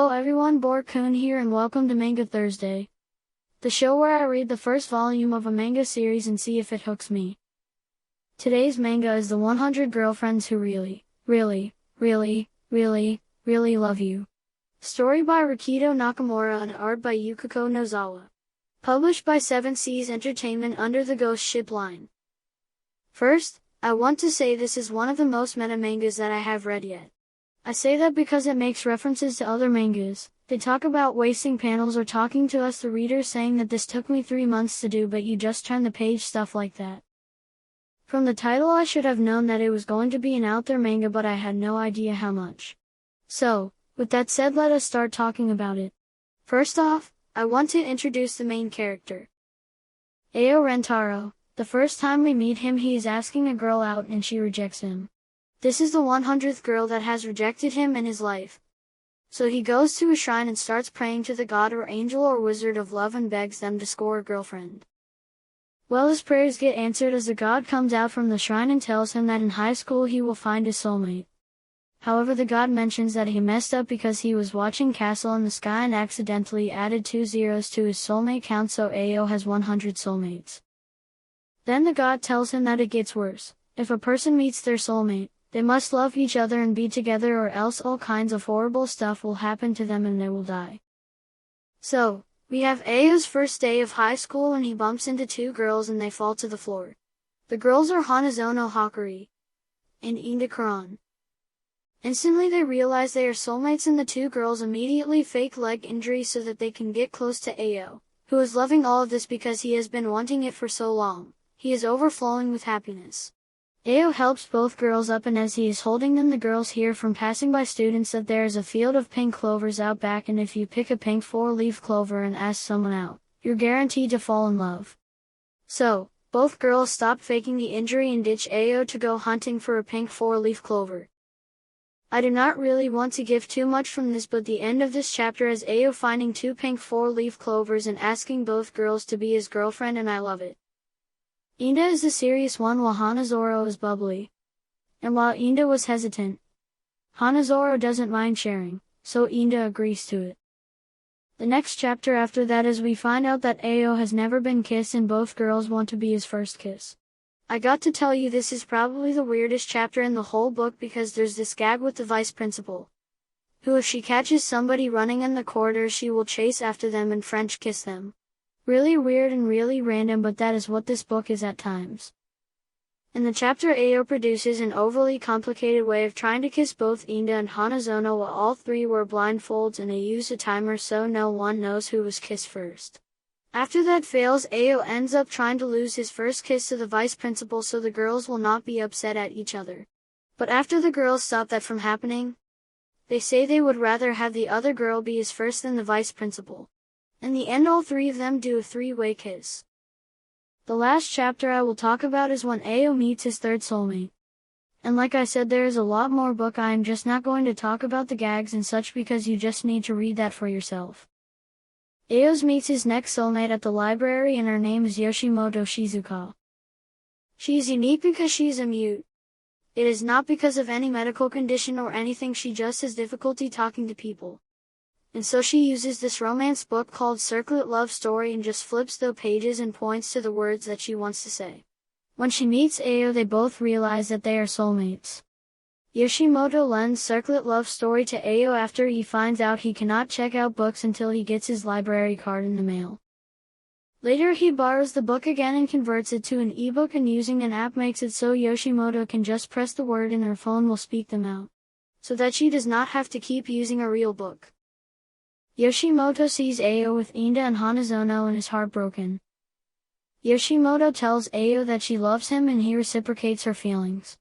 Hello everyone, Bort-kun here and welcome to Manga Thursday, the show where I read the first volume of a manga series and see if it hooks me. Today's manga is The 100 Girlfriends Who Really, Really, Really, Really, Really Love You. Story by Rikito Nakamura and art by Yukiko Nozawa. Published by 7 Seas Entertainment under the Ghost Ship line. First, I want to say this is one of the most meta mangas that I have read yet. I say that because it makes references to other mangas. They talk about wasting panels or talking to us the readers saying that this took me 3 months to do but you just turn the page, stuff like that. From the title I should have known that it was going to be an out there manga, but I had no idea how much. So, with that said, let us start talking about it. First off, I want to introduce the main character. Ao Rentaro. The first time we meet him he is asking a girl out and she rejects him. This is the 100th girl that has rejected him in his life. So he goes to a shrine and starts praying to the god or angel or wizard of love and begs them to score a girlfriend. Well, his prayers get answered as the god comes out from the shrine and tells him that in high school he will find his soulmate. However, the god mentions that he messed up because he was watching Castle in the Sky and accidentally added 2 zeros to his soulmate count, so Ao has 100 soulmates. Then the god tells him that it gets worse. If a person meets their soulmate, they must love each other and be together or else all kinds of horrible stuff will happen to them and they will die. So, we have Ao's first day of high school and he bumps into 2 girls and they fall to the floor. The girls are Hanazono Hakari and Inda Karan. Instantly they realize they are soulmates and the 2 girls immediately fake leg injury so that they can get close to Ao, who is loving all of this because he has been wanting it for so long. He is overflowing with happiness. Ao helps both girls up and as he is holding them the girls hear from passing by students that there is a field of pink clovers out back and if you pick a pink 4-leaf clover and ask someone out, you're guaranteed to fall in love. So, both girls stop faking the injury and ditch Ao to go hunting for a pink 4-leaf clover. I do not really want to give too much from this, but the end of this chapter is Ao finding 2 pink 4-leaf clovers and asking both girls to be his girlfriend, and I love it. Inda is the serious one while Hanazoro is bubbly. And while Inda was hesitant, Hanazoro doesn't mind sharing, so Inda agrees to it. The next chapter after that is we find out that Ao has never been kissed and both girls want to be his first kiss. I got to tell you, this is probably the weirdest chapter in the whole book because there's this gag with the vice principal, who if she catches somebody running in the corridor she will chase after them and French kiss them. Really weird and really random, but that is what this book is at times. In the chapter, Ao produces an overly complicated way of trying to kiss both Inda and Hanazono while all 3 wear blindfolds and they use a timer so no one knows who was kissed first. After that fails, Ao ends up trying to lose his first kiss to the vice principal so the girls will not be upset at each other. But after the girls stop that from happening, they say they would rather have the other girl be his first than the vice principal. In the end, all 3 of them do a 3-way kiss. The last chapter I will talk about is when Ao meets his 3rd soulmate. And like I said, there is a lot more book. I am just not going to talk about the gags and such because you just need to read that for yourself. Ao meets his next soulmate at the library and her name is Yoshimoto Shizuka. She is unique because she is a mute. It is not because of any medical condition or anything, she just has difficulty talking to people. And so she uses this romance book called Circlet Love Story and just flips the pages and points to the words that she wants to say. When she meets Ao they both realize that they are soulmates. Yoshimoto lends Circlet Love Story to Ao after he finds out he cannot check out books until he gets his library card in the mail. Later he borrows the book again and converts it to an ebook and using an app makes it so Yoshimoto can just press the word and her phone will speak them out, so that she does not have to keep using a real book. Yoshimoto sees Ao with Inda and Hanazono and is heartbroken. Yoshimoto tells Ao that she loves him and he reciprocates her feelings.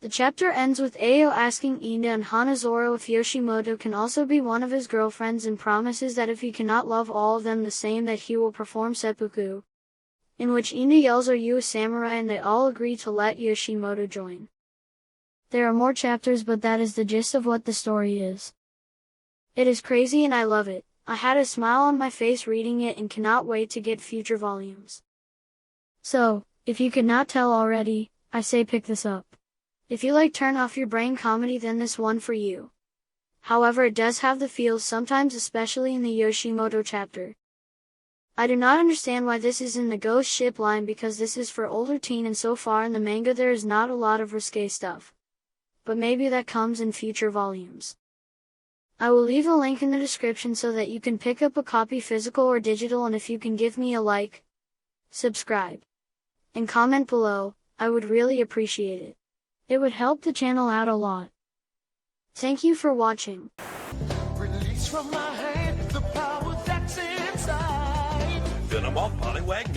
The chapter ends with Ao asking Inda and Hanazoro if Yoshimoto can also be one of his girlfriends and promises that if he cannot love all of them the same that he will perform seppuku, in which Inda yells, "Are you a samurai?" and they all agree to let Yoshimoto join. There are more chapters, but that is the gist of what the story is. It is crazy and I love it. I had a smile on my face reading it and cannot wait to get future volumes. So, if you could not tell already, I say pick this up. If you like turn off your brain comedy, then this one for you. However, it does have the feels sometimes, especially in the Yoshimoto chapter. I do not understand why this is in the ghost ship line, because this is for older teen and so far in the manga there is not a lot of risque stuff. But maybe that comes in future volumes. I will leave a link in the description so that you can pick up a copy, physical or digital, and if you can give me a like, subscribe, and comment below, I would really appreciate it. It would help the channel out a lot. Thank you for watching. Release from my hand the power that's inside. Venom, Polywag,